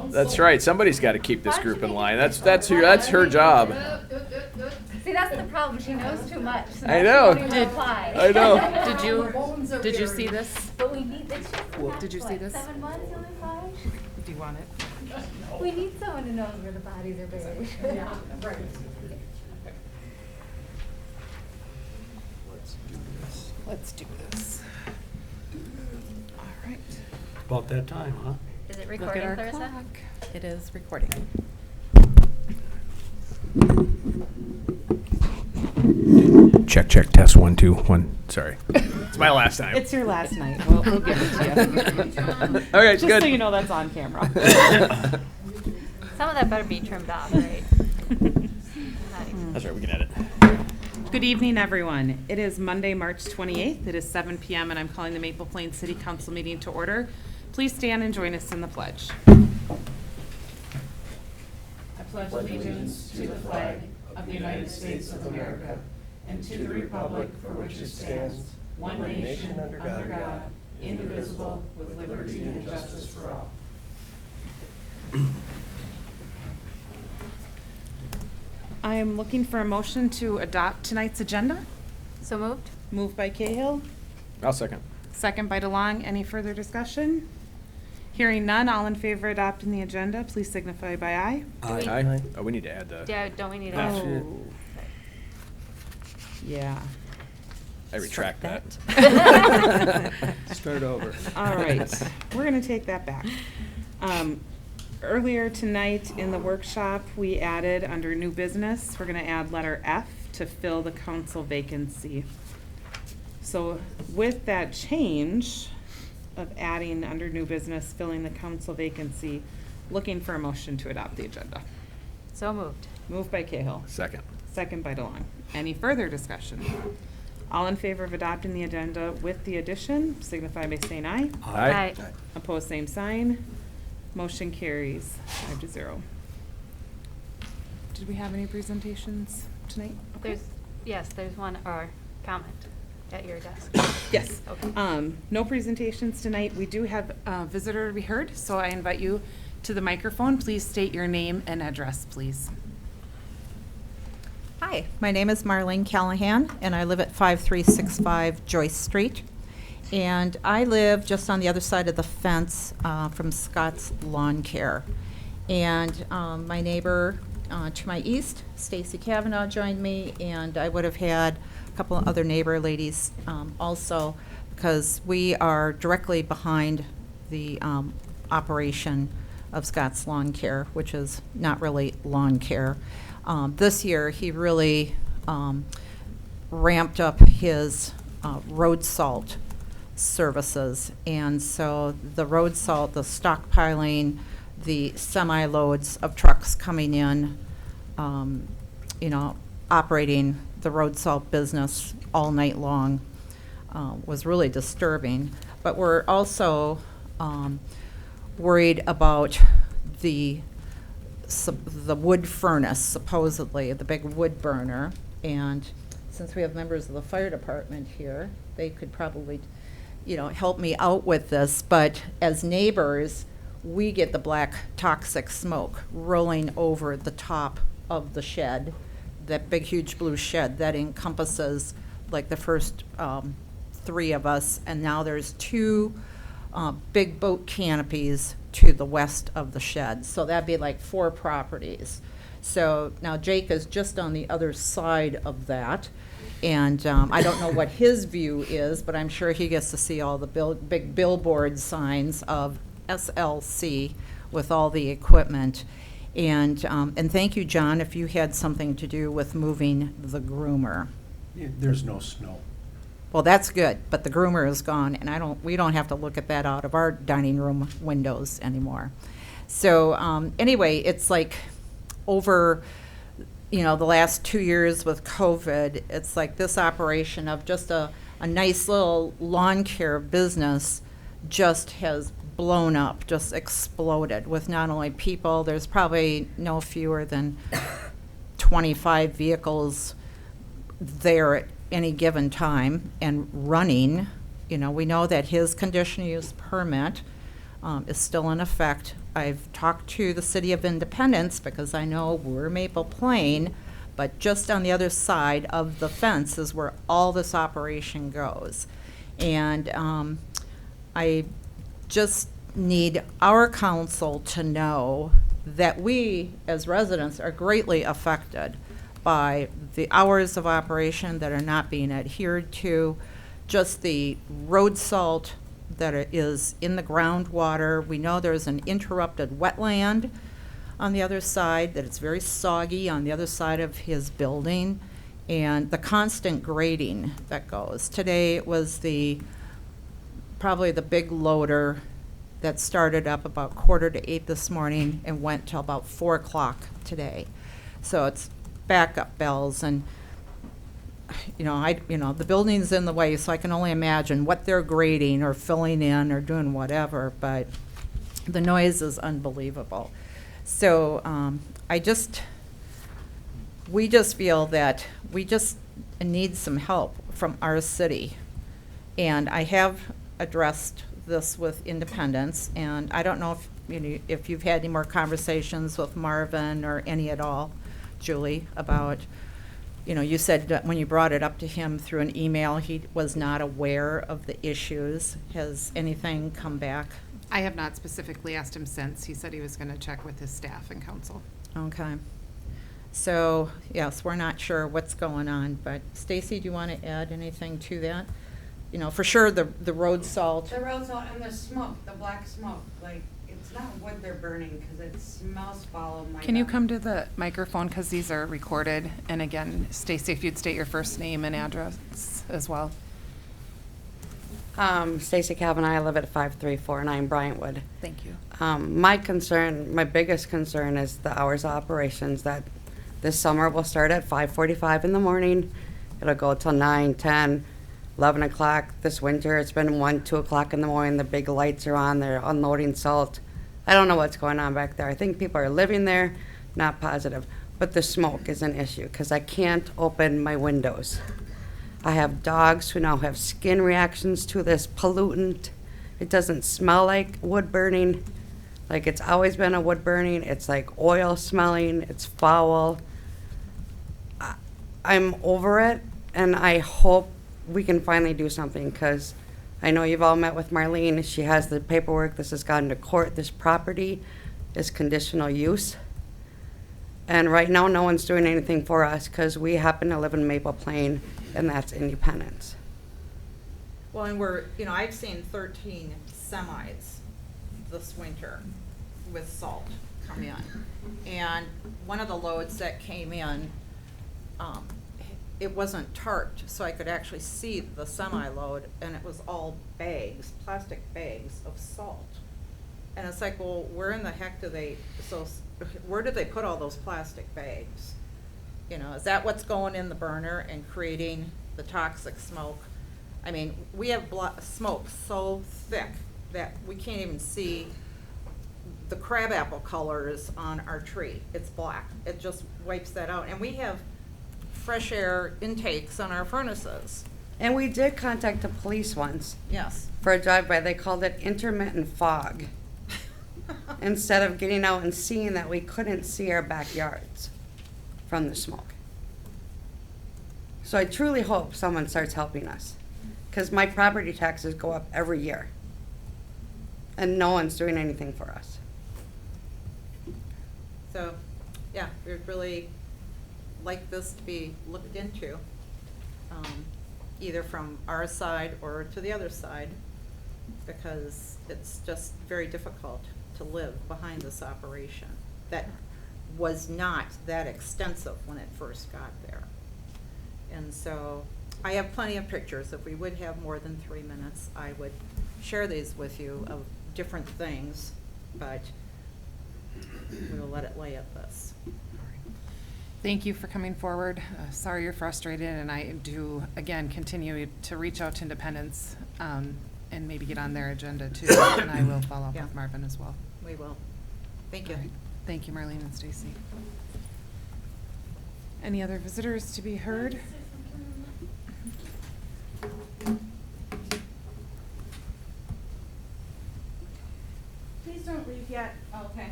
That's right. Somebody's got to keep this group in line. That's her job. See, that's the problem. She knows too much. So I now know. she won't even apply. I know. Did you see this? But we need. It's just Did you see this? 7 months you'll apply. Do you want it? We need someone who knows where the bodies are buried. Yeah, right. Let's do this. All right. About that time, huh? Is it Look recording, at our Clarissa? clock. It is recording. Check, test 1, 2, 1. Sorry. It's my last time. It's your last night. We'll give it to you. Okay, Just good. so you know that's on camera. Some of that better be trimmed off, right? That's right, we can edit. Good evening, everyone. It is Monday, March 28th. It is 7 p.m. and I'm calling the Maple Plains City Council meeting to order. Please stand and join us in the pledge. I pledge allegiance to the flag of the United States of America and to the republic for which it stands, one nation under God, indivisible, with liberty and justice for all. I am looking for a motion to adopt tonight's agenda. So moved? Moved by Cahill, I'll second. second by DeLong. Any further discussion? Hearing none, all in favor of adopting the agenda, please signify by aye. Aye. Oh, we need to add the. Yeah, don't we need Yeah. a? Oh. Yeah. I retract that. Start over. All right, we're gonna take that back. Earlier tonight in the workshop, we added under new business, we're gonna add letter F to fill the council vacancy. So with that change of adding under new business, filling the council vacancy, looking for a motion to adopt the agenda. So moved. Moved by Cahill, Second. second by DeLong. Any further discussion? All in favor of adopting the agenda with the addition, signify by saying aye. Aye. Opposed, same sign. Motion carries 5-0. Did we have any presentations tonight? Okay. There's one, or comment at your desk. Yes. Okay. No presentations tonight. We do have a visitor to be heard, so I invite you to the microphone. Please state your name and address, please. Hi, my name is Marlene Callahan, and I live at 5365 Joyce Street. And I live just on the other side of the fence from Scott's Lawn Care. And my neighbor to my east, Stacy Kavanaugh, joined me, and I would have had a couple of other neighbor ladies also, because we are directly behind the operation of Scott's Lawn Care, which is not really lawn care. This year, he really ramped up his road salt services. And so the road salt, the stockpiling, the semi-loads of trucks coming in, operating the road salt business all night long was really disturbing. But we're also worried about the wood furnace, supposedly, the big wood burner. And since we have members of the fire department here, they could probably, help me out with this. But as neighbors, we get the black toxic smoke rolling over the top of the shed, that big, huge blue shed that encompasses like the first 3 of us. And now there's 2 big boat canopies to the west of the shed. So that'd be like 4 properties. So now Jake is just on the other side of that. And I don't know what his view is, but I'm sure he gets to see all the big billboard signs of SLC with all the equipment. And thank you, John, if you had something to do with moving the groomer. Yeah, there's no snow. Well, that's good, but the groomer is gone, and we don't have to look at that out of our dining room windows anymore. So anyway, it's like over, the last 2 years with COVID, it's like this operation of just a nice little lawn care business just has blown up, just exploded with not only people, there's probably no fewer than 25 vehicles there at any given time and running. We know that his conditional use permit is still in effect. I've talked to the City of Independence because I know we're Maple Plain, but just on the other side of the fence is where all this operation goes. And I just need our council to know that we, as residents, are greatly affected by the hours of operation that are not being adhered to, just the road salt that is in the groundwater. We know there's an interrupted wetland on the other side, that it's very soggy on the other side of his building, and the constant grading that goes. Today it was probably the big loader that started up about 7:45 this morning and went till about 4 o'clock today. So it's backup bells, and the building's in the way, so I can only imagine what they're grading or filling in or doing whatever, but the noise is unbelievable. So we just feel that we just need some help from our city. And I have addressed this with Independence, and I don't know if you've had any more conversations with Marvin or any at all, Julie, about, you said that when you brought it up to him through an email, he was not aware of the issues. Has anything come back? I have not specifically asked him since. He said he was going to check with his staff and council. Okay. So, yes, we're not sure what's going on, but Stacy, do you want to add anything to that? For sure, the road salt. The road salt and the smoke, the black smoke, like, it's not wood they're burning, because it smells foul. Oh my Can you God. come to the microphone, because these are recorded? And again, Stacy, if you'd state your first name and address as well. Stacy Calvin, I live at 5349 Bryantwood. Thank you. My biggest concern is the hours of operations, that this summer will start at 5:45 in the morning. It'll go till 9, 10, 11 o'clock. This winter, it's been 1, 2 o'clock in the morning. The big lights are on. They're unloading salt. I don't know what's going on back there. I think people are living there, not positive. But the smoke is an issue, because I can't open my windows. I have dogs who now have skin reactions to this pollutant. It doesn't smell like wood burning. Like, it's always been a wood burning. It's like oil smelling. It's foul. I'm over it, and I hope we can finally do something, because I know you've all met with Marlene. She has the paperwork. This has gone to court. This property is conditional use. And right now, no one's doing anything for us, because we happen to live in Maple Plain, and that's Independence. Well, and I've seen 13 semis this winter with salt come in. And one of the loads that came in, it wasn't tarped, so I could actually see the semi-load, and it was all bags, plastic bags of salt. And it's like, well, where in the heck where did they put all those plastic bags? Is that what's going in the burner and creating the toxic smoke? I mean, we have smoke so thick that we can't even see the crabapple colors on our tree. It's black. It just wipes that out. And we have fresh air intakes on our furnaces. And we did contact the police once Yes. for a drive-by. They called it intermittent fog. Instead of getting out and seeing that we couldn't see our backyards from the smoke. So I truly hope someone starts helping us, because my property taxes go up every year, and no one's doing anything for us. So, yeah, we'd really like this to be looked into, either from our side or to the other side, because it's just very difficult to live behind this operation that was not that extensive when it first got there. And so I have plenty of pictures. If we would have more than 3 minutes, I would share these with you of different things, but we'll let it lay at this. Thank you for coming forward. Sorry you're frustrated, and I do, again, continue to reach out to Independence and maybe get on their agenda too, and I will follow up Yeah. with Marvin as well. We will. Thank you. All right. Thank you, Marlene and Stacy. Any other visitors to be heard? Okay.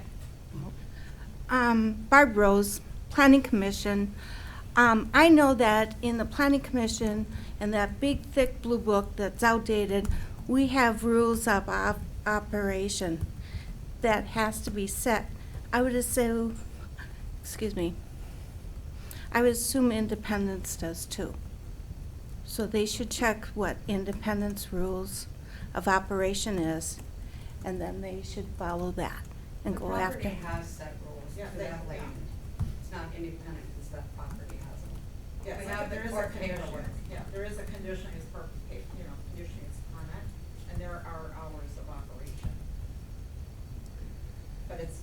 Barb Rose, Planning Commission. I know that in the Planning Commission, in that big thick blue book that's outdated, we have rules of operation that has to be set. I would assume, I would assume Independence does too. So they should check what Independence rules of operation is, and then they should follow that and go after. has set rules Yeah, for they- that land. yeah. It's not independent, it's that property has them. Yes, We have there the is a court condition, paperwork. yeah, there is a condition, it's per, condition is permit, and there are hours of operation. But it's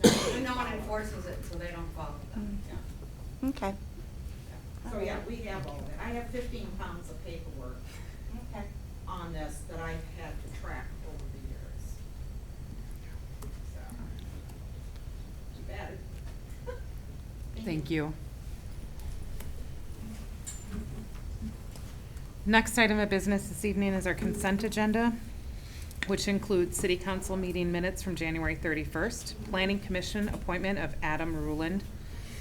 not. And no one enforces it, so they don't follow them. Yeah, Okay. yeah. So, yeah, we have all that. I have 15 pounds of paperwork Okay. on this that I've had to track over the years. So, too bad. Thank you. Next item of business this evening is our consent agenda, which includes city council meeting minutes from January 31st, planning commission appointment of Adam Ruland,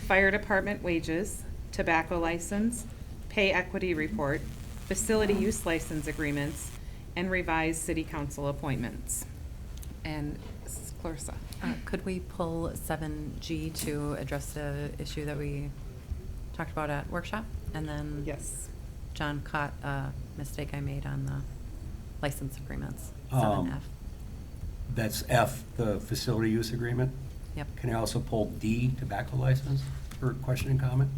fire department wages, tobacco license, pay equity report, facility use license agreements, and revised city council appointments. And Mrs. Clarissa. Could we pull 7G to address the issue that we talked about at workshop? And then Yes. John caught a mistake I made on the license agreements, Um, 7F. That's F, the facility use agreement. Yep. Can I also pull D, tobacco license, for question and comment?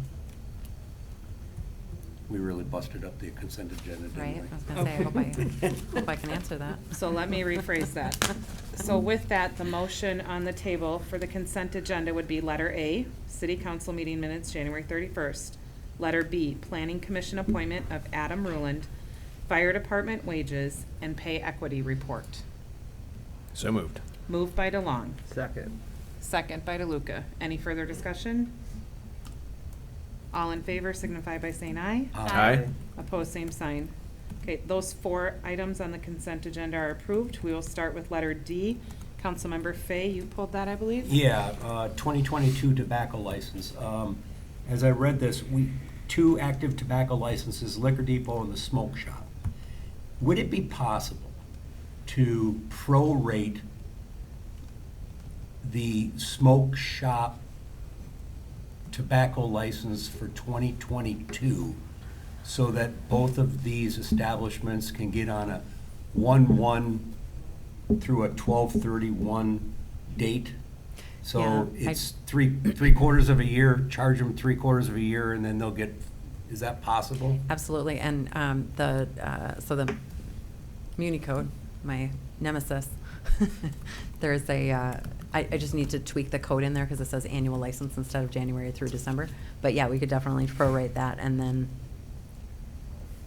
We really busted up the consent agenda, didn't we? Right? I was gonna say, I hope I can answer that. So let me rephrase that. So with that, the motion on the table for the consent agenda would be letter A, city council meeting minutes, January 31st. Letter B, planning commission appointment of Adam Ruland, fire department wages, and pay equity report. So moved. Moved by DeLong, Second. second by DeLuca. Any further discussion? All in favor signify by saying aye. Aye. Opposed, same sign. Okay, those 4 items on the consent agenda are approved. We will start with letter D. Councilmember Fay, you pulled that, I believe? Yeah, 2022 tobacco license. As I read this, 2 active tobacco licenses, Liquor Depot and the Smoke Shop. Would it be possible to prorate the Smoke Shop tobacco license for 2022 so that both of these establishments can get on a 1/1 through a 12/31 date? So Yeah, it's three quarters of a year, charge them 3/4 of a year, and then they'll get, is that possible? Absolutely, and so the Muni Code, my nemesis, there's I just need to tweak the code in there because it says annual license instead of January through December. But yeah, we could definitely prorate that, and then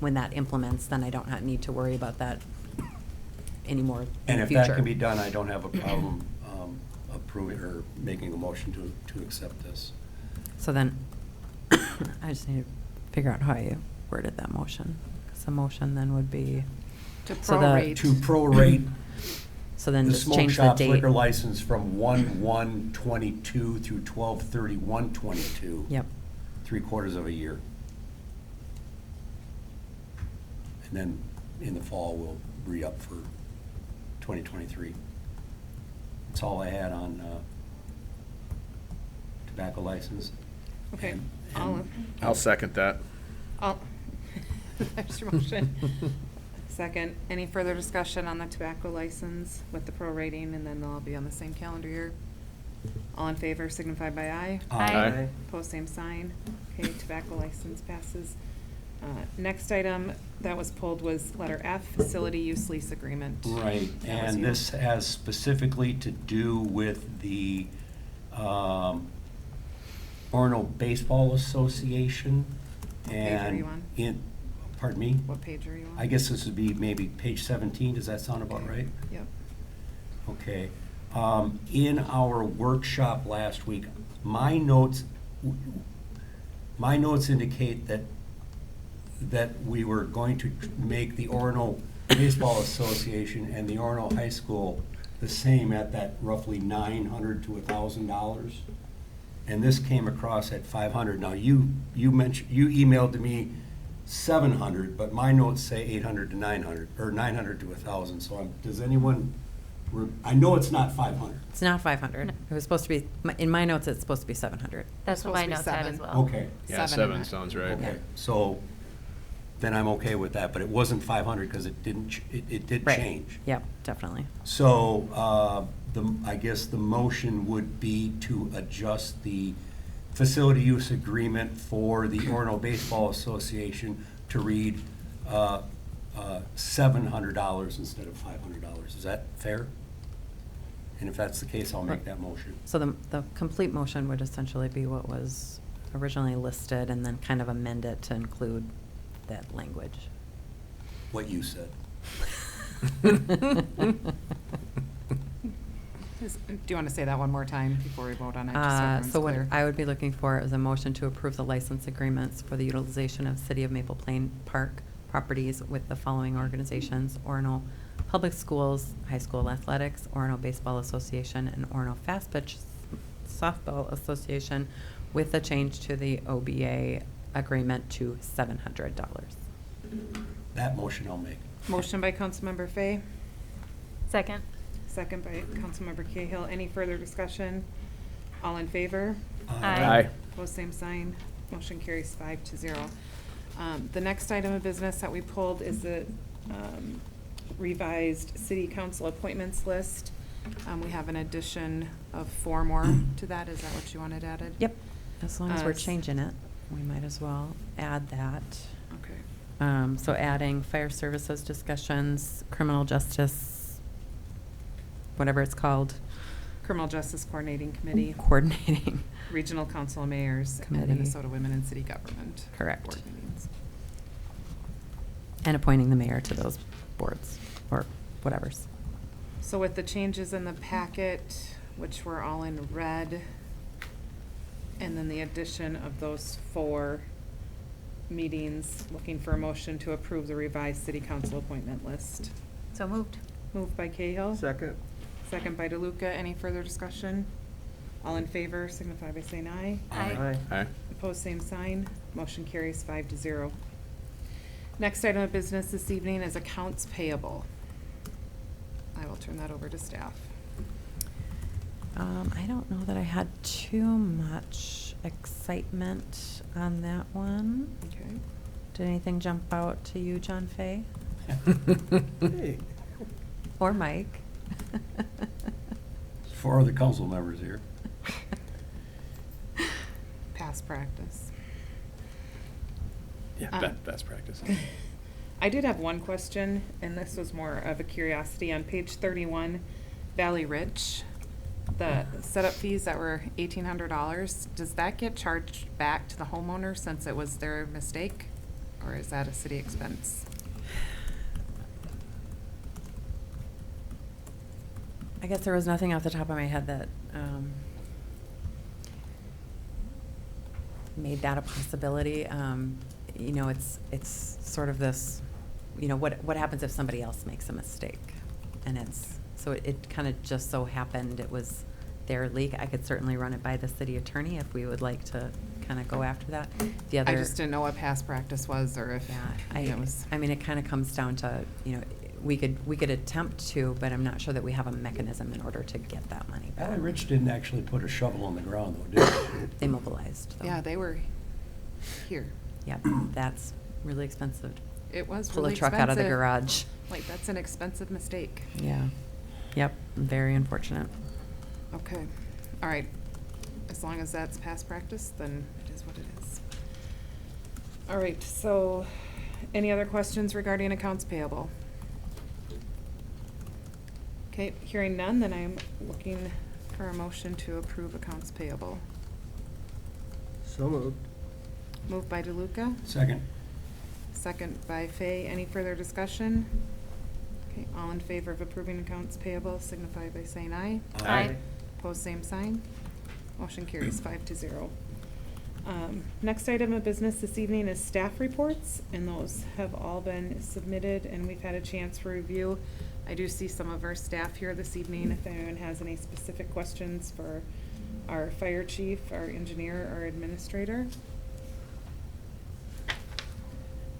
when that implements, then I don't need to worry about that anymore in And the if future. that can be done, I don't have a problem approving or making a motion to accept this. So then, I just need to figure out how I worded that motion. Because the motion then would be, To So the- prorate. To prorate so then the just smoke change the shop's date. liquor license from 1/1/22 through 12/31/22. Yep, 3/4 of a year. And then in the fall, we'll re-up for 2023. That's all I had on tobacco license. Okay, And- all, I'll second that. all, there's your motion. Second, any further discussion on the tobacco license with the prorating, and then they'll all be on the same calendar year? All in favor signify by aye. Aye. Opposed, same sign. Okay, tobacco license passes. Next item that was pulled was letter F, facility use lease agreement. Right, That was and you. this has specifically to do with the Orono Baseball Association. Page are you And on? pardon me? What page are you on? I guess this would be maybe page 17, does that sound about right? Yep. Okay. In our workshop last week, my notes indicate that we were going to make the Orono Baseball Association and the Orono High School the same at that roughly $900 to $1,000. And this came across at 500. Now, you mentioned, you emailed to me 700, but my notes say 800 to 900, or 900 to 1,000. So does anyone, I know it's not 500. It's not 500. It was supposed to be, in my notes, it's supposed to be 700. That's what supposed my to be notes had 7. as well. Okay, Yeah, Seven in 7 it. sounds right. okay. So then I'm okay with that, but it wasn't 500 because it didn't, it did Right. change. Yep, definitely. So, I guess the motion would be to adjust the facility use agreement for the Orono Baseball Association to read $700 instead of $500. Is that fair? And if that's the case, I'll make that motion. So the complete motion would essentially be what was originally listed and then kind of amend it to include that language. What you said. Do you want to say that one more time before we vote on it? just so everyone's So what clear? I would be looking for is a motion to approve the license agreements for the utilization of City of Maple Plain Park properties with the following organizations: Orono Public Schools, High School Athletics, Orono Baseball Association, and Orono Fast Pitch Softball Association, with a change to the OBA agreement to $700. That motion I'll make. Motion by Councilmember Fay, Second. second by Councilmember Cahill. Any further discussion? All in favor? Aye. Opposed, same sign. Motion carries 5-0. The next item of business that we pulled is the revised city council appointments list. We have an addition of 4 more to that. Is that what you wanted added? Yep, as long as we're S- changing it, we might as well add that. Okay. So adding fire services discussions, criminal justice, whatever it's called, Criminal Justice Coordinating Committee, coordinating. Regional Council of Mayors, and Committee. Minnesota Women in City Government. Correct. Board meetings. And appointing the mayor to those boards, or whatever's. So with the changes in the packet, which were all in red, and then the addition of those 4 meetings, looking for a motion to approve the revised city council appointment list. So moved. Moved by Cahill. Second. Second by DeLuca. Any further discussion? All in favor signify by saying aye. Aye. Aye. Opposed, same sign. Motion carries 5-0. Next item of business this evening is accounts payable. I will turn that over to staff. I don't know that I had too much excitement on that one. Okay. Did anything jump out to you, John Fay? Hey. Or Mike? 4 other council members here. Past practice. Yeah, best practice. I did have one question, and this was more of a curiosity. On page 31, Valley Ridge, the setup fees that were $1,800, does that get charged back to the homeowner since it was their mistake? Or is that a city expense? I guess there was nothing off the top of my head that made that a possibility. You know, it's sort of this, you know, what happens if somebody else makes a mistake? And so it kind of just so happened it was their leak. I could certainly run it by the city attorney if we would like to kind of go after that. The other, I just didn't know what past practice was, or if yeah, it was. I mean, it kind of comes down to, you know, we could attempt to, but I'm not sure that we have a mechanism in order to get that money back. Valley Rich didn't actually put a shovel on the ground, though, did they? They mobilized, though. Yeah, they were here. Yep, that's really expensive. It was Pull really a truck out of the expensive. garage. Like, that's an expensive mistake. Yeah. Yep, very unfortunate. Okay, all right. As long as that's past practice, then it is what it is. All right, so any other questions regarding accounts payable? Okay, hearing none, then I'm looking for a motion to approve accounts payable. So moved. Moved by DeLuca, Second. second by Fay. Any further discussion? Okay, all in favor of approving accounts payable signify by saying aye. Aye. Opposed, same sign. Motion carries 5-0. Next item of business this evening is staff reports, and those have all been submitted, and we've had a chance for review. I do see some of our staff here this evening, if anyone has any specific questions for our fire chief, our engineer, or administrator.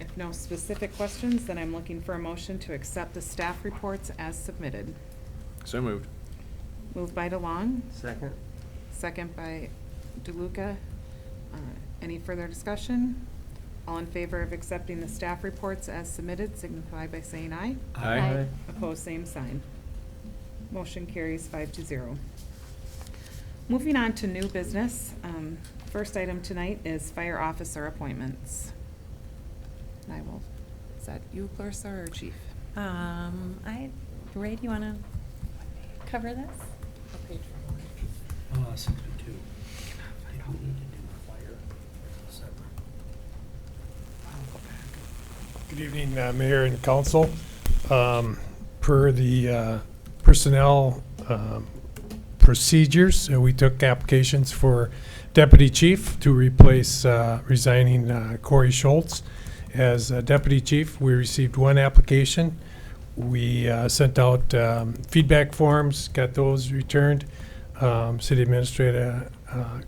If no specific questions, then I'm looking for a motion to accept the staff reports as submitted. So moved. Moved by DeLong, Second. second by DeLuca. Any further discussion? All in favor of accepting the staff reports as submitted, signify by saying aye. Aye. Opposed, same sign. Motion carries 5-0. Moving on to new business. First item tonight is fire officer appointments. Is that you, Clarissa, or Chief? Ray, do you want to cover this? 62. Did we need to do fire separate? I'll go back. Good evening, Mayor and Council. Per the personnel procedures, we took applications for Deputy Chief to replace resigning Corey Schultz. As Deputy Chief, we received one application. We sent out feedback forms, got those returned. City Administrator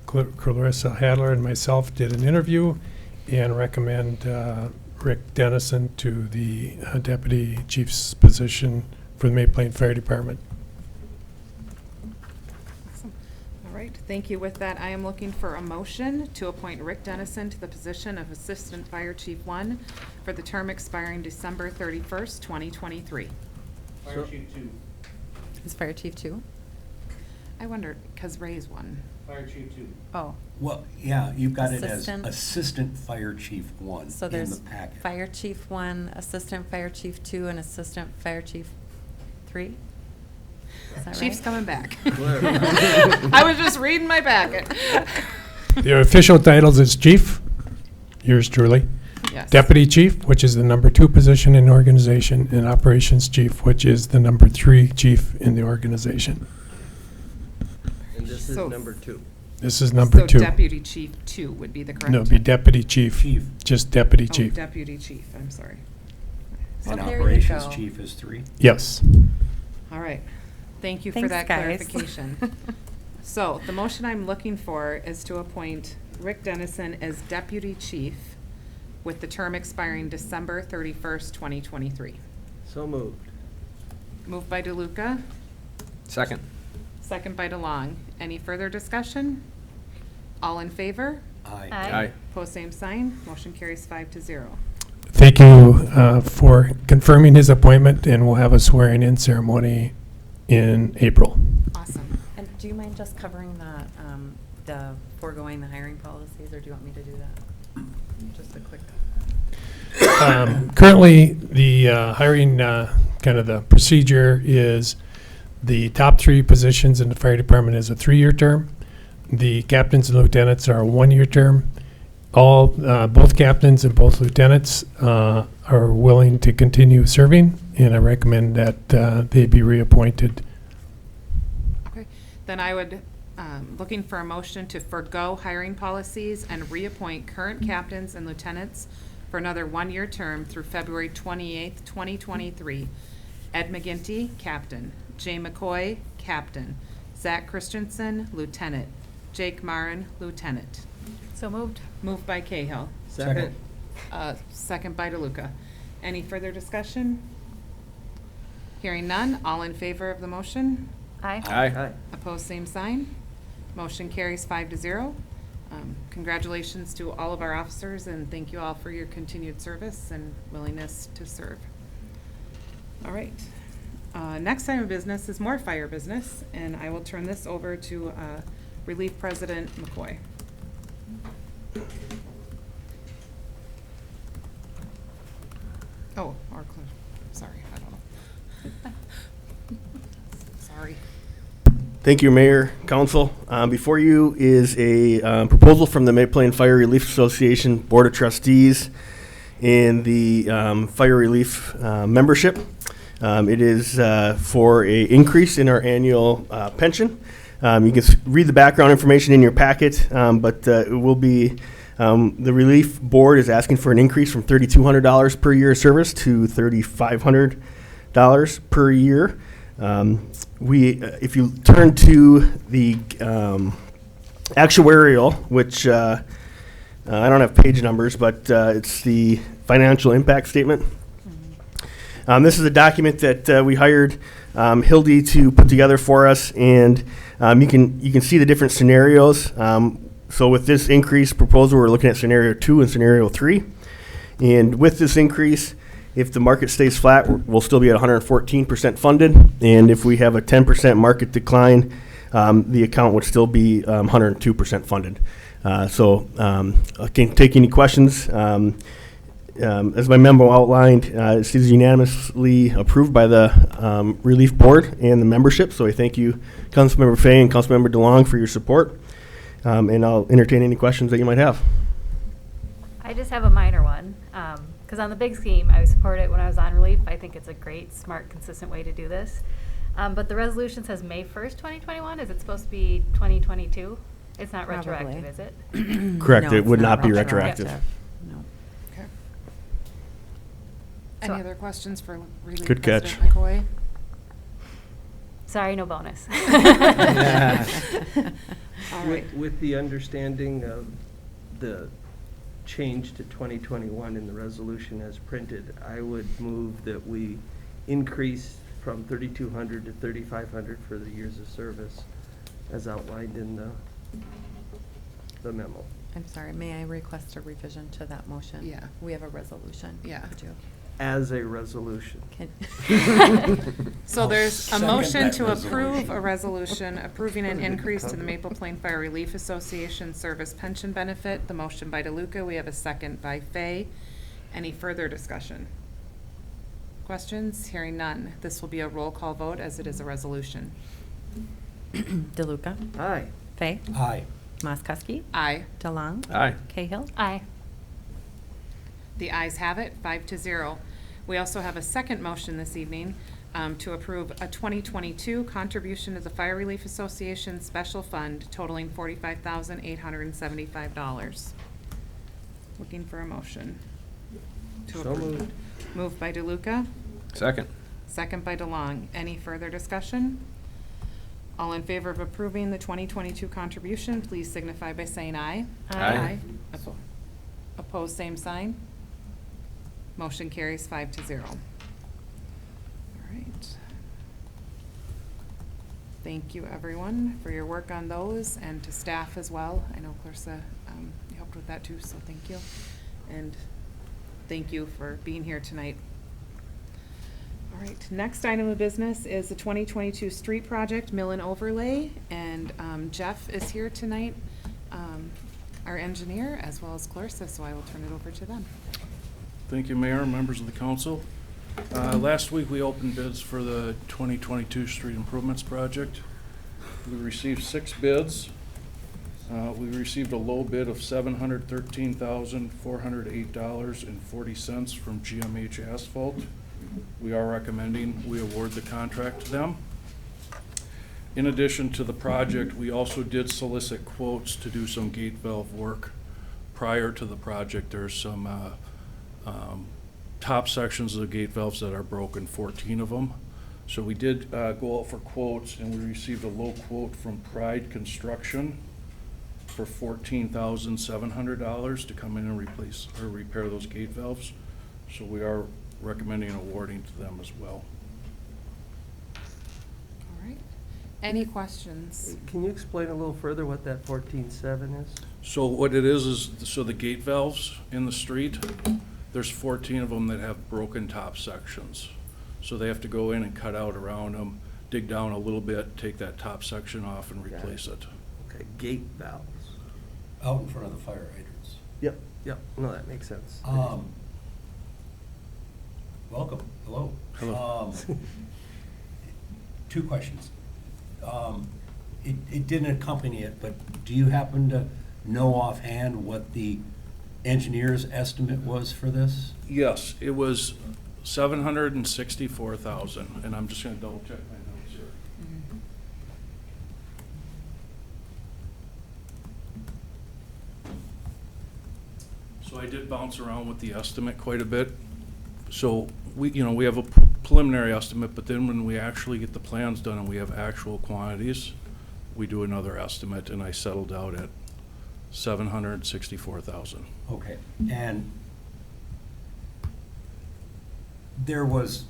Clarissa Hadler and myself did an interview and recommend Rick Dennison to the Deputy Chief's position for the May Plain Fire Department. Awesome. All right, thank you. With that, I am looking for a motion to appoint Rick Dennison to the position of Assistant Fire Chief 1 for the term expiring December 31st, 2023. Fire Chief 2. Is Fire Chief 2? I wondered, because Ray's one. Fire Chief 2. Oh, Well, yeah, you've got it as Assistant. Assistant Fire Chief 1 so in there's the packet. Fire Chief 1, Assistant Fire Chief 2, and Assistant Fire Chief 3? Is that Chief's right? coming back. Clear. I was just reading my packet. The official titles is Chief, yours truly, Yes. Deputy Chief, which is the number 2 position in the organization, and Operations Chief, which is the number 3 chief in the organization. And this is So- number 2. This is number 2. So Deputy Chief 2 would be the correct. No, it'd be Deputy Chief. Chief. Just Deputy Oh, Chief. Deputy Chief, I'm sorry. Well, And there you Operations go. Chief is 3. Yes. All right. Thank you for Thanks, that guys. clarification. So the motion I'm looking for is to appoint Rick Dennison as Deputy Chief with the term expiring December 31st, 2023. So moved. Moved by DeLuca, Second. second by DeLong. Any further discussion? All in favor? Aye. Aye. Pose same sign. Motion carries 5-0. Thank you for confirming his appointment, and we'll have a swearing-in ceremony in April. Awesome. And do you mind just covering the foregoing the hiring policies, or do you want me to do that? Just a quick. Currently, the hiring, kind of the procedure is the top 3 positions in the fire department is a 3-year term. The captains and lieutenants are a 1-year term. Both captains and both lieutenants are willing to continue serving, and I recommend that they be reappointed. Okay. Then I would, looking for a motion to forego hiring policies and reappoint current captains and lieutenants for another 1-year term through February 28th, 2023. Ed McGinty, Captain. Jay McCoy, Captain. Zach Christensen, Lieutenant. Jake Marin, Lieutenant. So moved. Moved by Cahill. Second. Second by DeLuca. Any further discussion? Hearing none, all in favor of the motion? Aye. Aye. Opposed, same sign. Motion carries 5-0. Congratulations to all of our officers, and thank you all for your continued service and willingness to serve. All right. Next item of business is more fire business, and I will turn this over to Relief President McCoy. Oh, or sorry, I don't know. Sorry. Thank you, Mayor, Council. Before you is a proposal from the May Plain Fire Relief Association Board of Trustees and the Fire Relief membership. It is for a increase in our annual pension. You can read the background information in your packet, but it will be, the Relief Board is asking for an increase from $3,200 per year of service to $3,500 per year. If you turn to the actuarial, which I don't have page numbers, but it's the financial impact statement. This is a document that we hired Hildy to put together for us, and you can see the different scenarios. So with this increase proposal, we're looking at scenario 2 and scenario 3. And with this increase, if the market stays flat, we'll still be at 114% funded. And if we have a 10% market decline, the account would still be 102% funded. So I can take any questions. As my memo outlined, this is unanimously approved by the Relief Board and the membership. So I thank you, Councilmember Fay and Councilmember DeLong, for your support. And I'll entertain any questions that you might have. I just have a minor one, because on the big scheme, I support it when I was on relief. I think it's a great, smart, consistent way to do this. But the resolution says May 1st, 2021. Is it supposed to be 2022? It's not Probably. retroactive, is it? Correct. No, It it's would not be retroactive. No. Okay. So- Any other questions for Relief Good catch. President McCoy? Sorry, no bonus. All right. With the understanding of the change to 2021 in the resolution as printed, I would move that we increase from 3,200 to 3,500 for the years of service as outlined in the memo. I'm sorry, may I request a revision to that motion? Yeah. We have a resolution. Yeah. Could you- As a resolution. Can- So there's a second motion that to approve resolution. a resolution approving an increase to the Maple Plain Fire Relief Association service pension benefit. The motion by DeLuca, we have a second by Fay. Any further discussion? Questions? Hearing none. This will be a roll call vote as it is a resolution. DeLuca, Aye. Fay, Aye. Moskowski, Aye. DeLong, Aye. Cahill. Aye. The ayes have it, 5-0. We also have a second motion this evening to approve a 2022 contribution to the Fire Relief Association Special Fund totaling $45,875. Looking for a motion. To So approve. moved. Moved by DeLuca, Second. second by DeLong. Any further discussion? All in favor of approving the 2022 contribution, please signify by saying aye. Aye. Opposed, same sign. Motion carries 5-0. All right. Thank you, everyone, for your work on those, and to staff as well. I know Clarissa, you helped with that too, so thank you. And thank you for being here tonight. All right, next item of business is the 2022 street project, mill and overlay, and Jeff is here tonight, our engineer, as well as Clarissa, so I will turn it over to them. Thank you, Mayor, members of the council. Last week, we opened bids for the 2022 street improvements project. We received 6 bids. We received a low bid of $713,408.40 from GMH Asphalt. We are recommending we award the contract to them. In addition to the project, we also did solicit quotes to do some gate valve work. Prior to the project, there's some top sections of the gate valves that are broken, 14 of them. So we did go out for quotes, and we received a low quote from Pride Construction for $14,700 to come in and replace or repair those gate valves. So we are recommending awarding to them as well. All right. Any questions? Can you explain a little further what that 14.7 is? So what it is so the gate valves in the street, there's 14 of them that have broken top sections. So they have to go in and cut out around them, dig down a little bit, take that top section off and replace it. Okay, gate valves. Out in front of the fire hydrants. Yep, no, that makes sense. Welcome, hello. Hello. 2 questions. It didn't accompany it, but do you happen to know offhand what the engineer's estimate was for this? Yes, it was $764,000, and I'm just gonna double check my notes here. So I did bounce around with the estimate quite a bit. So we have a preliminary estimate, but then when we actually get the plans done and we have actual quantities, we do another estimate, and I settled out at $764,000. Okay, and there was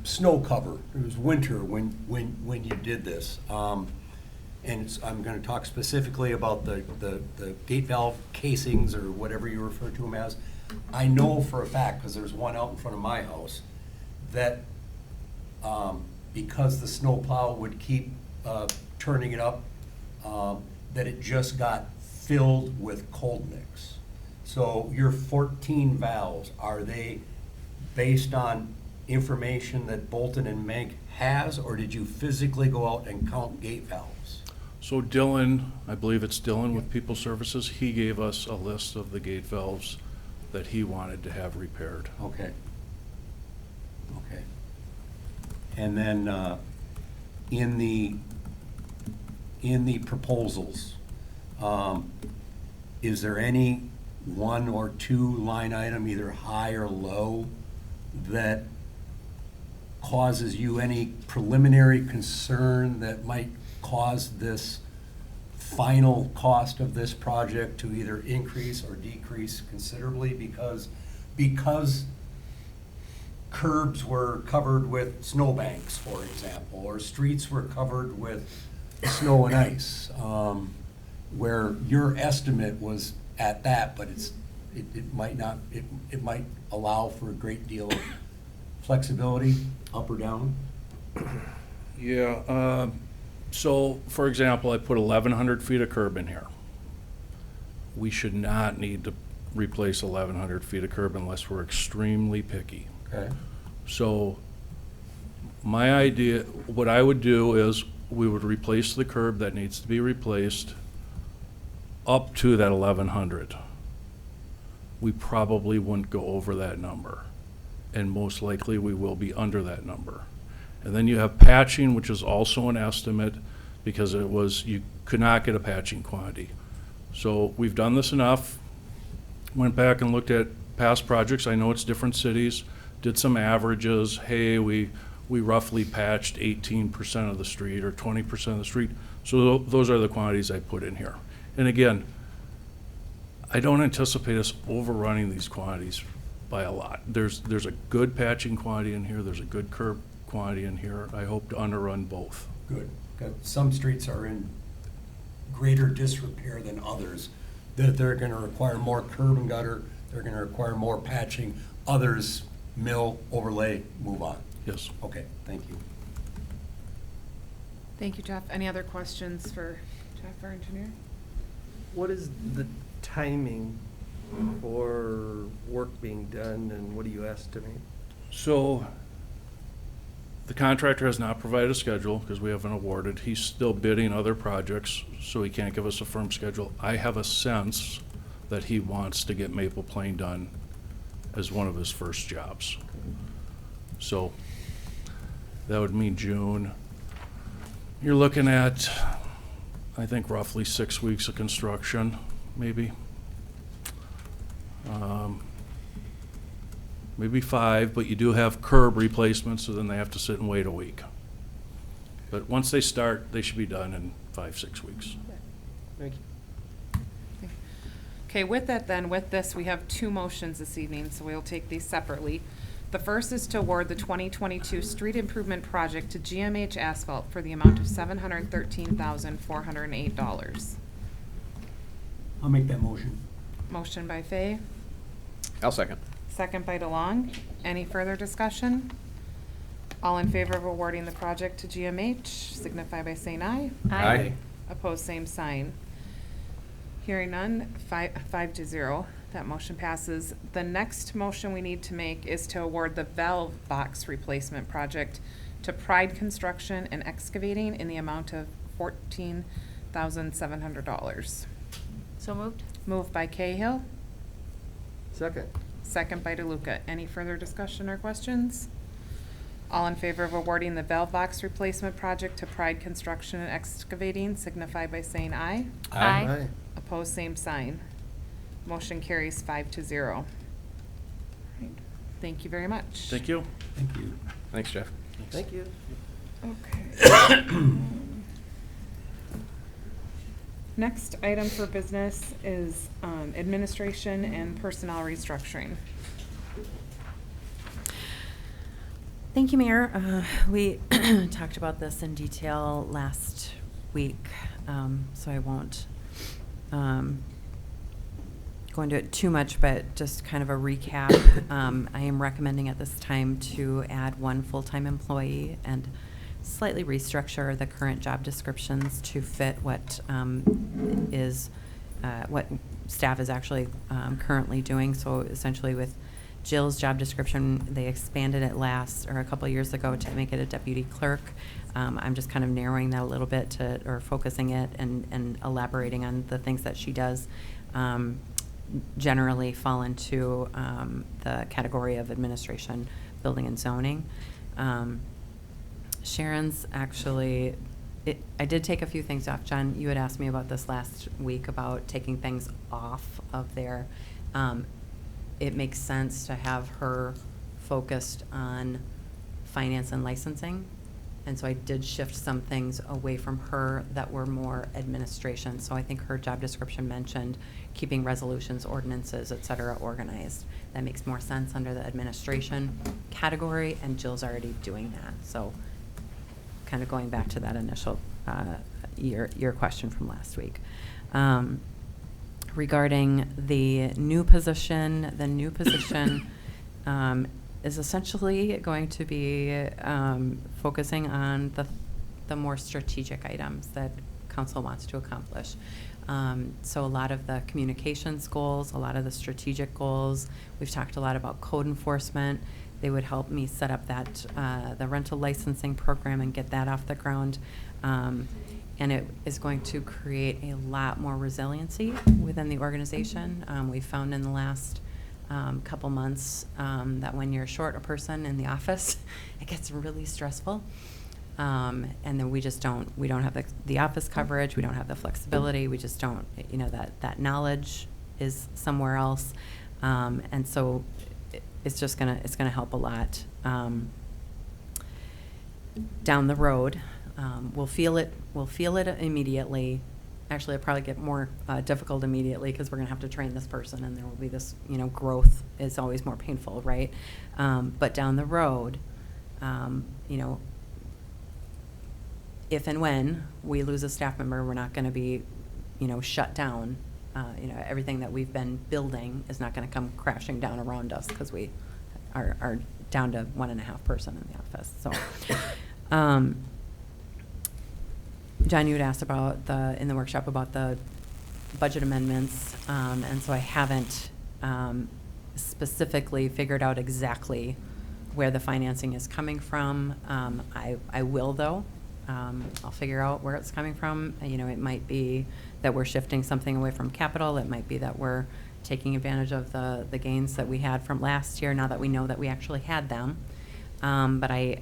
snow cover, it was winter when you did this. I'm gonna talk specifically about the gate valve casings, or whatever you refer to them as. I know for a fact, because there's one out in front of my house, that because the snowplow would keep turning it up, that it just got filled with cold mix. So your 14 valves, are they based on information that Bolton and Menk has, or did you physically go out and count gate valves? So Dylan, I believe it's Dylan with People Services, he gave us a list of the gate valves that he wanted to have repaired. Okay. Okay. And then, in the proposals, is there any one or two line item, either high or low, that causes you any preliminary concern that might cause this final cost of this project to either increase or decrease considerably? Because curbs were covered with snowbanks, for example, or streets were covered with snow and ice, where your estimate was at that, but it might not, it might allow for a great deal of flexibility, up or down? Yeah, so, for example, I put 1,100 feet of curb in here. We should not need to replace 1,100 feet of curb unless we're extremely picky. Okay. So, my idea, what I would do is, we would replace the curb that needs to be replaced up to that 1,100. We probably wouldn't go over that number, and most likely we will be under that number. And then you have patching, which is also an estimate, because it was, you could not get a patching quantity. So we've done this enough, went back and looked at past projects. I know it's different cities, did some averages. Hey, we roughly patched 18% of the street or 20% of the street. So those are the quantities I put in here. And again, I don't anticipate us overrunning these quantities by a lot. There's a good patching quantity in here, there's a good curb quantity in here. I hope to underrun both. Good. Some streets are in greater disrepair than others. They're gonna require more curb and gutter, they're gonna require more patching. Others, mill, overlay, move on. Yes. Okay, thank you. Thank you, Jeff. Any other questions for Jeff, our engineer? What is the timing for work being done, and what do you estimate? So the contractor has not provided a schedule because we haven't awarded. He's still bidding other projects, so he can't give us a firm schedule. I have a sense that he wants to get Maple Plain done as one of his first jobs. So that would mean June. You're looking at, I think, roughly 6 weeks of construction, maybe. Maybe 5, but you do have curb replacements, so then they have to sit and wait a week. But once they start, they should be done in 5-6 weeks. Thank you. Okay, with that then, with this, we have two motions this evening, so we'll take these separately. The first is to award the 2022 street improvement project to GMH Asphalt for the amount of $713,408. I'll make that motion. Motion by Fay, I'll second. second by DeLong. Any further discussion? All in favor of awarding the project to GMH, signify by saying aye. Aye. Opposed, same sign. Hearing none, 5-0. That motion passes. The next motion we need to make is to award the valve box replacement project to Pride Construction and Excavating in the amount of $14,700. So moved? Moved by Cahill, Second. second by DeLuca. Any further discussion or questions? All in favor of awarding the valve box replacement project to Pride Construction and Excavating signify by saying aye. Aye. Opposed, same sign. Motion carries 5-0. Right. Thank you very much. Thank you. Thank you. Thanks, Jeff. Thank you. Okay. Next item for business is administration and personnel restructuring. Thank you, Mayor. We talked about this in detail last week, so I won't go into it too much, but just kind of a recap. I am recommending at this time to add 1 full-time employee and slightly restructure the current job descriptions to fit what what staff is actually currently doing. So essentially with Jill's job description, they expanded it a couple of years ago to make it a deputy clerk. I'm just kind of narrowing that a little bit or focusing it and elaborating on the things that she does generally fall into the category of administration, building and zoning. Sharon's actually, I did take a few things off. John, you had asked me about this last week about taking things off of there. It makes sense to have her focused on finance and licensing. And so I did shift some things away from her that were more administration. So I think her job description mentioned keeping resolutions, ordinances, et cetera, organized. That makes more sense under the administration category, and Jill's already doing that. So kind of going back to that initial your question from last week. Regarding the new position is essentially going to be focusing on the more strategic items that council wants to accomplish. So a lot of the communications goals, a lot of the strategic goals. We've talked a lot about code enforcement. They would help me set up that the rental licensing program and get that off the ground. And it is going to create a lot more resiliency within the organization. We found in the last couple months that when you're short a person in the office, it gets really stressful. And then we don't have the office coverage, we don't have the flexibility, we just don't, that knowledge is somewhere else. And so it's gonna help a lot down the road. We'll feel it immediately. Actually, it'll probably get more difficult immediately because we're going to have to train this person, and there will be this, growth is always more painful, right? But down the road, if and when we lose a staff member, we're not going to be, shut down. Everything that we've been building is not going to come crashing down around us because we are down to 1.5 person in the office. So. John, you had asked about in the workshop about the budget amendments, and so I haven't specifically figured out exactly where the financing is coming from. I will, though. I'll figure out where it's coming from. It might be that we're shifting something away from capital. It might be that we're taking advantage of the gains that we had from last year now that we know that we actually had them. But I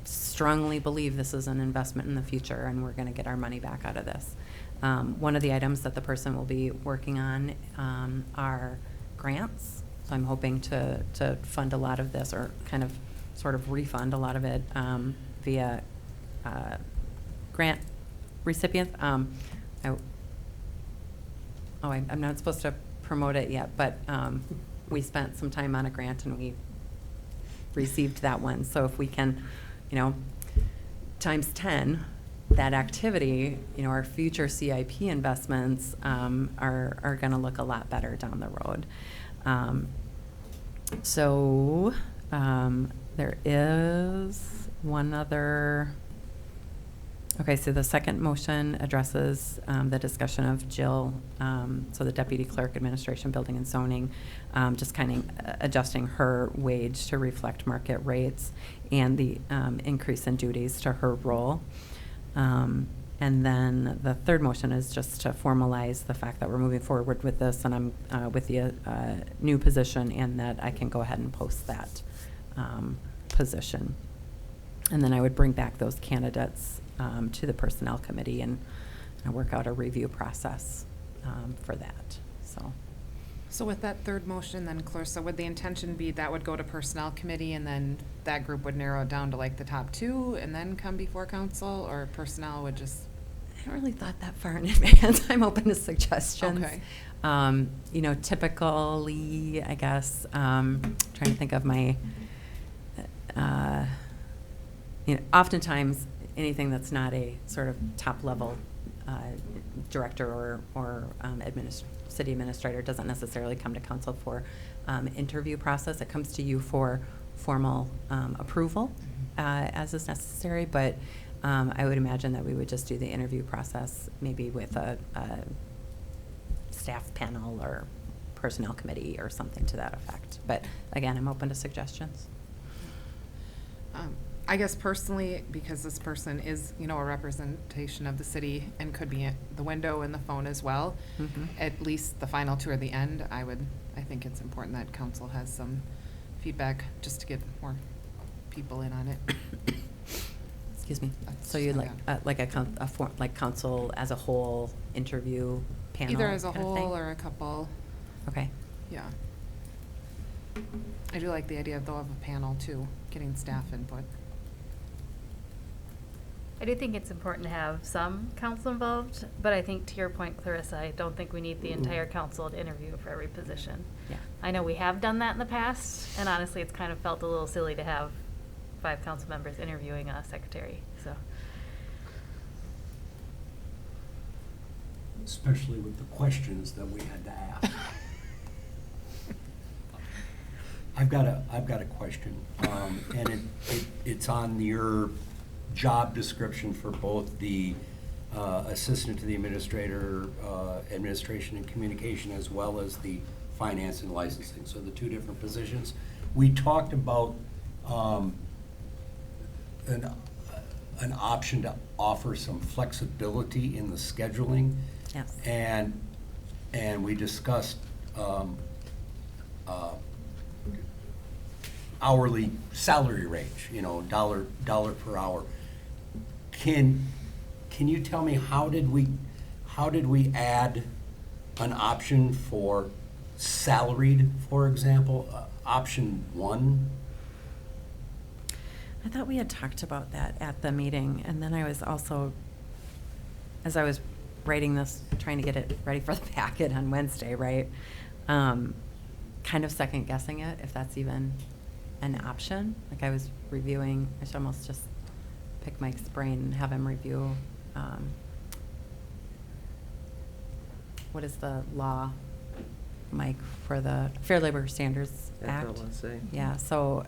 strongly believe this is an investment in the future, and we're going to get our money back out of this. One of the items that the person will be working on are grants. So I'm hoping to fund a lot of this, or kind of sort of refund a lot of it via grant recipients. I'm not supposed to promote it yet, but we spent some time on a grant and we received that one. So if we can, times 10 that activity, our future CIP investments are going to look a lot better down the road. So there is one other. Okay, so the second motion addresses the discussion of Jill, so the deputy clerk, administration, building and zoning, just kind of adjusting her wage to reflect market rates and the increase in duties to her role. And then the third motion is just to formalize the fact that we're moving forward with this, and I'm with the new position, and that I can go ahead and post that position. And then I would bring back those candidates to the personnel committee and work out a review process for that. So So with that third motion then, Clarissa, would the intention be that would go to Personnel Committee and then that group would narrow it down to like the top two and then come before council, or Personnel would just? I haven't really thought that far in advance. I'm open to suggestions. Okay. You know, typically, I guess, trying to think of my, you know, oftentimes, anything that's not a sort of top-level director or city administrator doesn't necessarily come to council for interview process. It comes to you for formal approval as is necessary, but I would imagine that we would just do the interview process maybe with a staff panel or personnel committee or something to that effect. But again, I'm open to suggestions. I guess personally, because this person is, you know, a representation of the city and could be at the window and the phone as well, at least the final two or the end, I think it's important that council has some feedback just to get more people in on it. Excuse me. That's- So you'd yeah. like council as a whole interview panel? Either as a kind of thing? whole or a couple, Okay. yeah. I do like the idea though of a panel too, getting staff input. I do think it's important to have some council involved, but I think to your point, Clarissa, I don't think we need the entire council to interview for every position. Yeah. I know we have done that in the past, and honestly, it's kind of felt a little silly to have 5 council members interviewing a secretary, so. Especially with the questions that we had to ask. I've got a question, and it's on your job description for both the assistant to the administrator, administration and communication, as well as the finance and licensing, so the 2 different positions. We talked about an option to offer some flexibility in the scheduling. Yes. And we discussed hourly salary range, you know, dollar per hour. Can you tell me how did we add an option for salaried, for example, option 1? I thought we had talked about that at the meeting, and then I was also, as I was writing this, trying to get it ready for the packet on Wednesday, right? Kind of second guessing it, if that's even an option. Like I was reviewing, I should almost just pick Mike's brain and have him review, what is the law, Mike, for the Fair Labor Standards Act? FLSA. Yeah, so,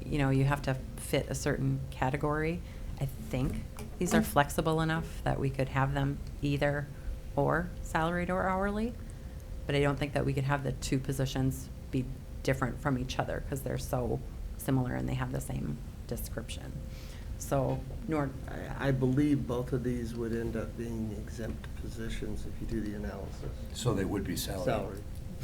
you know, you have to fit a certain category. I think these are flexible enough that we could have them either or salaried or hourly, but I don't think that we could have the 2 positions be different from each other because they're so similar and they have the same description. So, nor, I believe both of these would end up being exempt positions if you do the analysis. So they would be salaried. Salary.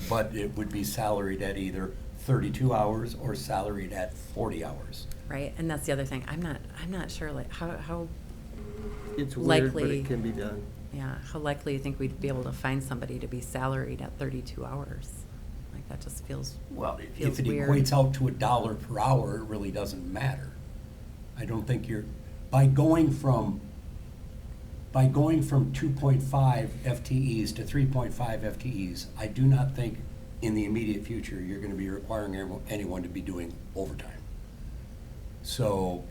But it would be salaried at either 32 hours or salaried at 40 hours. right, and that's the other thing. I'm not sure, like, how It's weird, but likely, it can be done. yeah, how likely you think we'd be able to find somebody to be salaried at 32 hours? Like, that just feels, Well, if feels it weird. equates out to $1 per hour, it really doesn't matter. I don't think by going from 2.5 FTEs to 3.5 FTEs, I do not think in the immediate future you're going to be requiring anyone to be doing overtime. So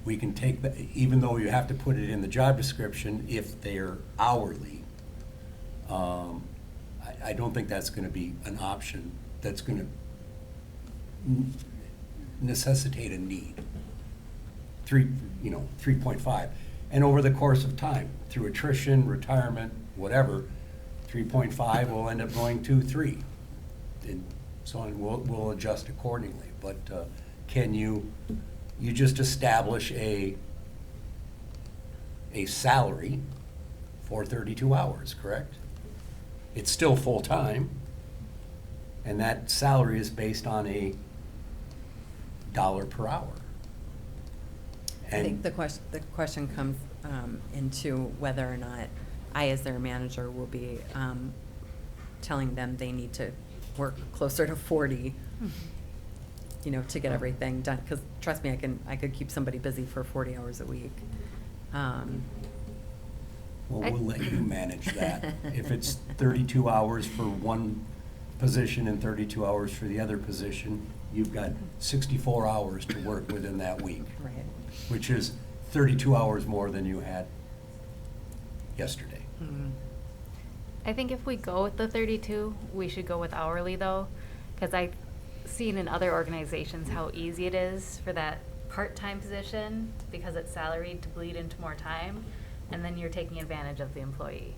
we can take that, even though you have to put it in the job description if they're hourly, I don't think that's going to be an option that's going to necessitate a need. 3.5. And over the course of time, through attrition, retirement, whatever, 3.5 will end up going to 3. And so on, we'll adjust accordingly. But can you just establish a salary for 32 hours, correct? It's still full-time, and that salary is based on a $1 per hour. I think the question comes into whether or not I, as their manager, will be telling them they need to work closer to 40, you know, to get everything done. Because trust me, I could keep somebody busy for 40 hours a week. Well, we'll let you manage that. If it's 32 hours for one position and 32 hours for the other position, you've got 64 hours to work within that week, Right. which is 32 hours more than you had yesterday. Mhm. I think if we go with the 32, we should go with hourly though, because I've seen in other organizations how easy it is for that part-time position, because it's salaried, to bleed into more time, and then you're taking advantage of the employee.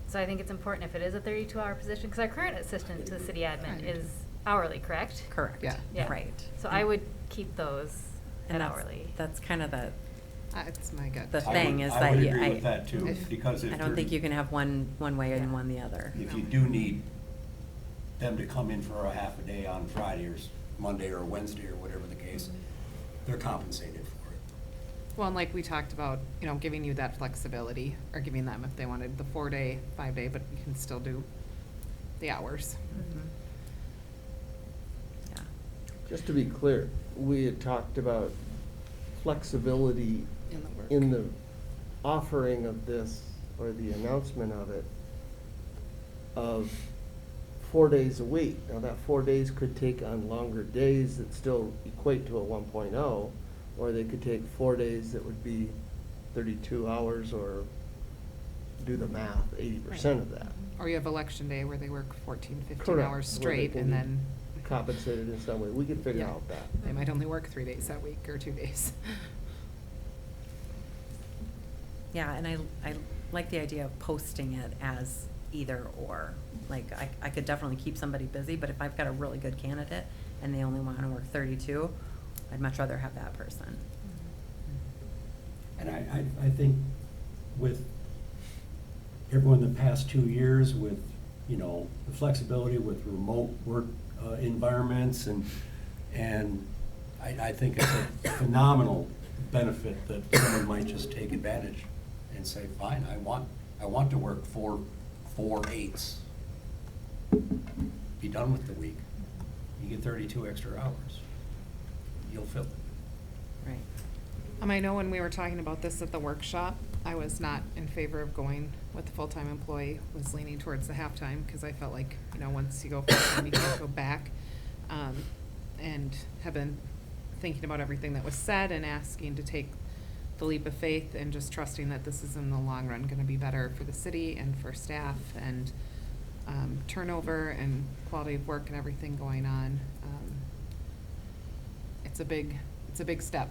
So I think it's important if it is a 32-hour position, because our current assistant to the city admin is hourly, correct? Correct. Yeah. Yeah. Right. So I would keep those at And hourly. that's kind of the It's my gut. the I thing would- is I that would you- agree with that too, because if I don't think 30 you can have one way and one the other. If you do need them to come in for a half a day on Friday or Monday or Wednesday or whatever the case, they're compensated for it. Well, and like we talked about, you know, giving you that flexibility, or giving them if they wanted the 4-day, 5-day, but you can still do the hours. Yeah. Just to be clear, we had talked about flexibility In the work. in the offering of this, or the announcement of it, of 4 days a week. Now, that 4 days could take on longer days that still equate to a 1.0, or they could take 4 days that would be 32 hours, or do the math, 80% of that. Or you have election day where they work 14, 15 Correct, hours where they straight, can and be then compensated in some way. We can figure Yeah. out that. they might only work 3 days that week or 2 days. Yeah, and I like the idea of posting it as either or. Like, I could definitely keep somebody busy, but if I've got a really good candidate and they only want to work 32, I'd much rather have that person. And I think with everyone the past 2 years with, you know, the flexibility with remote work environments and I think it's a phenomenal benefit that someone might just take advantage and say, fine, I want to work 4 8s. Be done with the week. You get 32 extra hours. You'll fill it. Right. I know when we were talking about this at the workshop, I was not in favor of going with the full-time employee, was leaning towards the half-time, because I felt like, you know, once you go full-time, you can't go back. And have been thinking about everything that was said and asking to take the leap of faith and just trusting that this is in the long run gonna be better for the city and for staff and turnover and quality of work and everything going on. It's a big step.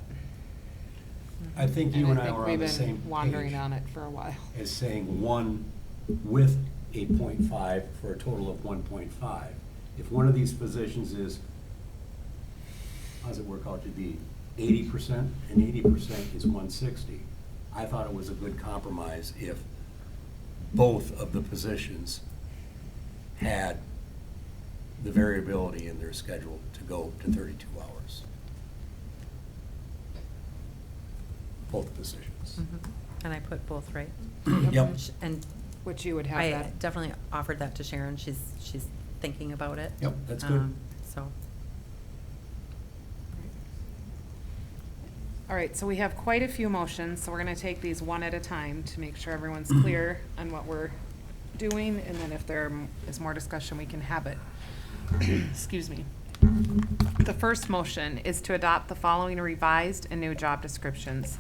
I think you and I were on the we've same been wandering page on it for a while. as saying 1 with a .5 for a total of 1.5. If one of these positions is, how does it work out to be, 80%, and 80% is 160, I thought it was a good compromise if both of the positions had the variability in their schedule to go to 32 hours. Both positions. And I put both, right? Yep. And Which you would have I that. definitely offered that to Sharon. She's thinking about it. Yep, that's good. So, All right, so we have quite a few motions, so we're gonna take these one at a time to make sure everyone's clear on what we're doing, and then if there is more discussion, we can have it. Excuse me. The first motion is to adopt the following revised and new job descriptions.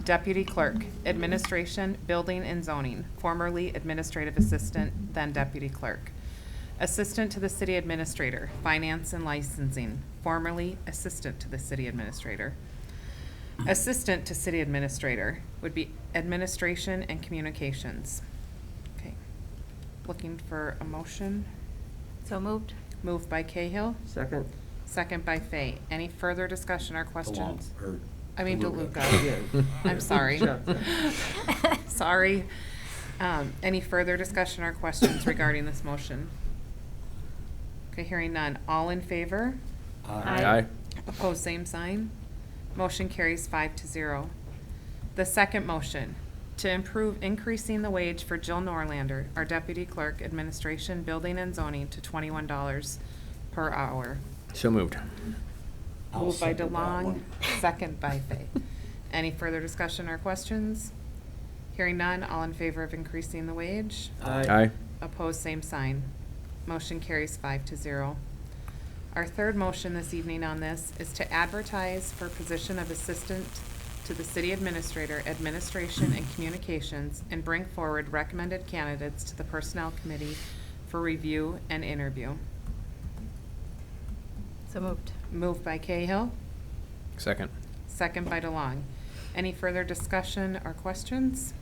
Deputy Clerk, Administration, Building and Zoning, formerly Administrative Assistant, then Deputy Clerk. Assistant to the City Administrator, Finance and Licensing, formerly Assistant to the City Administrator. Assistant to City Administrator would be Administration and Communications. Okay. Looking for a motion? So moved. Moved by Cahill, Second? second by Fay. Any further discussion or questions? I mean DeLuca. DeLuca. I'm sorry. Sure. Sorry. Any further discussion or questions regarding this motion? Okay, hearing none. All in favor? Aye. Opposed, same sign. Motion carries 5-0. The second motion, to improve increasing the wage for Jill Norlander, our deputy clerk, administration, building and zoning, to $21 per hour. So moved. I'll Moved by second that DeLong, one. second by Fay. Any further discussion or questions? Hearing none, all in favor of increasing the wage? Aye. Opposed, same sign. Motion carries 5-0. Our third motion this evening on this is to advertise for position of assistant to the city administrator, administration and communications, and bring forward recommended candidates to the personnel committee for review and interview. So moved. Moved by Cahill, Second. second by DeLong. Any further discussion or questions?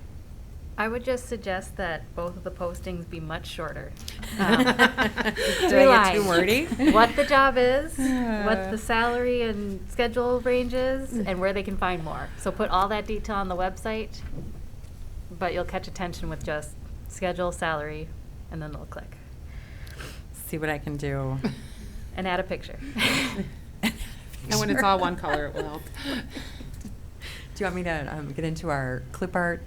I would just suggest that both of the postings be much shorter. Did I get too wordy? What the job is, what the salary and schedule range is, and where they can find more. So put all that detail on the website, but you'll catch attention with just schedule, salary, and then they'll click. See what I can do. And add a picture. And when it's all one color, it will help. Do you want me to get into our clip art?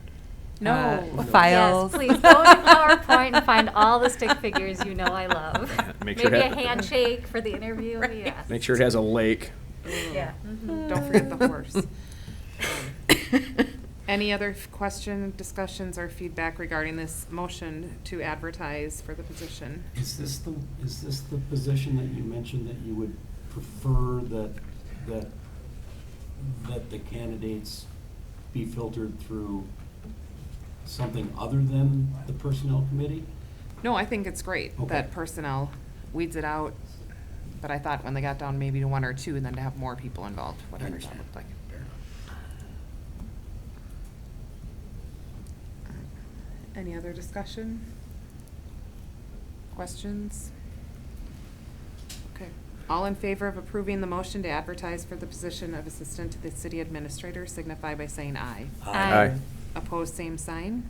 No. Files? Yes, please go into PowerPoint and find all the stick figures you know I love. Make sure Maybe it a has- handshake for the interview, yes. Make sure it has a lake. Yeah. Don't forget the horse. Any other question, discussions, or feedback regarding this motion to advertise for the position? Is this the position that you mentioned that you would prefer that the candidates be filtered through something other than the personnel committee? No, I think it's great Okay. that personnel weeds it out, but I thought when they got down maybe to one or two, and then to have more people involved, whatever that understand. looked like. Fair enough. Any other discussion? Questions? Okay. All in favor of approving the motion to advertise for the position of assistant to the city administrator signify by saying aye. Aye. Opposed, same sign.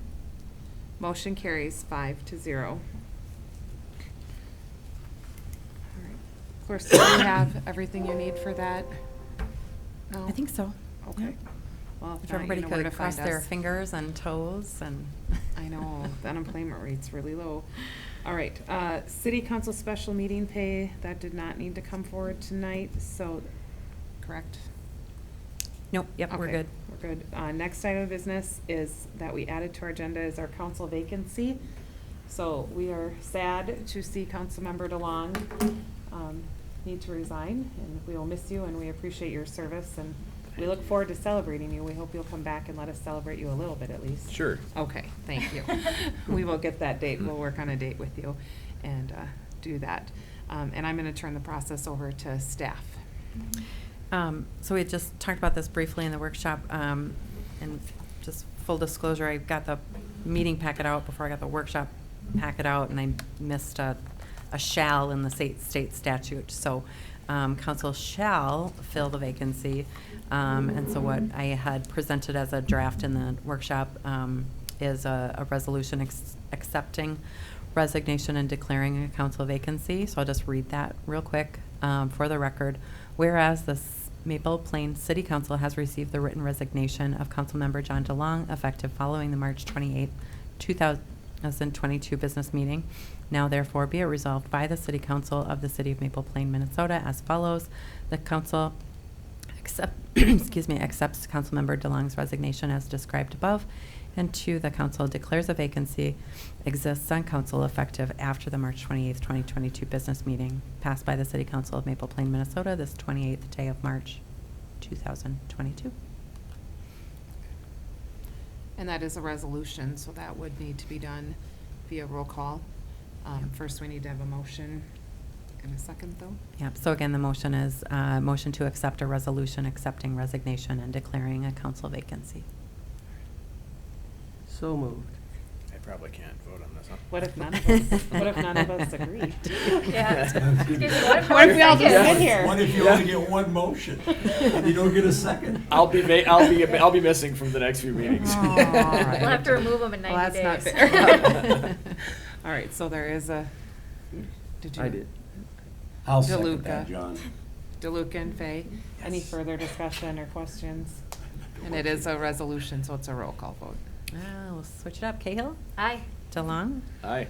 Motion carries 5-0. All right. Clarissa, do you have everything you need for that? No? I think so. Okay. Well, If not, you everybody know where to could cross find their us. fingers and toes and. I know, the unemployment rate's really low. All right, city council special meeting pay, that did not need to come forward tonight, so, correct? Nope, yep, we're Okay, good. We're good. Next item of business is that we added to our agenda is our council vacancy. So we are sad to see Councilmember DeLong need to resign, and we will miss you, and we appreciate your service, and we look forward to celebrating you. We hope you'll come back and let us celebrate you a little bit at least. Sure. Okay, thank you. We will get that date. We'll work on a date with you and do that. And I'm going to turn the process over to staff. So we had just talked about this briefly in the workshop, and just full disclosure, I got the meeting packet out before I got the workshop packet out, and I missed a shall in the state statute. So council shall fill the vacancy, and so what I had presented as a draft in the workshop is a resolution accepting resignation and declaring a council vacancy. So I'll just read that real quick for the record. Whereas the Maple Plain City Council has received the written resignation of Councilmember John DeLong effective following the March 28, 2022 business meeting. Now therefore be it resolved by the City Council of the City of Maple Plain, Minnesota as follows. The council accepts Councilmember DeLong's resignation as described above. And 2, the council declares a vacancy exists on council effective after the March 28th, 2022 business meeting passed by the City Council of Maple Plain, Minnesota this 28th day of March 2022. And that is a resolution, so that would need to be done via roll call. First, we need to have a motion and a second, though. Yep, so again, the motion is motion to accept a resolution accepting resignation and declaring a council vacancy. So moved. I probably can't vote on this, huh? What if none of us, what if none of us agree? Yeah. Excuse me. What if we all just sit here? What if you only get one motion and you don't get a second? I'll be missing from the next few meetings. All We'll right. have to remove them in Well, 90 that's days. not fair. All right, so there is a, did you? I did. I'll second that, DeLuca. John. DeLuca and Fay. Any Yes. further discussion or questions? And it is a resolution, so it's a roll call vote. We'll switch it up. Cahill? Aye. DeLong? Aye.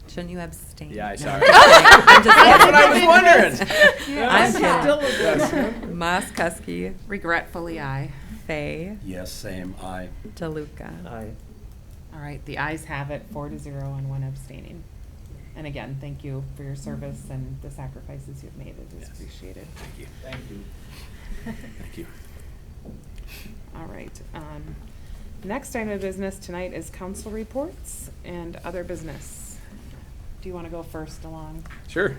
Shouldn't you abstain? Yeah, I No, saw I'm it. just kidding. I'm just That's kidding. what I was wondering. I'm Still kidding. a good. Moss Kuski, Regretfully, aye. Fay, Yes, same, aye. DeLuca. Aye. All right, the ayes have it, 4-0 and 1 abstaining. And again, thank you for your service and the sacrifices you've made. It is Yes. appreciated. Thank you. Thank you. Thank you. All right. Next item of business tonight is council reports and other business. Do you want to go first along? Sure.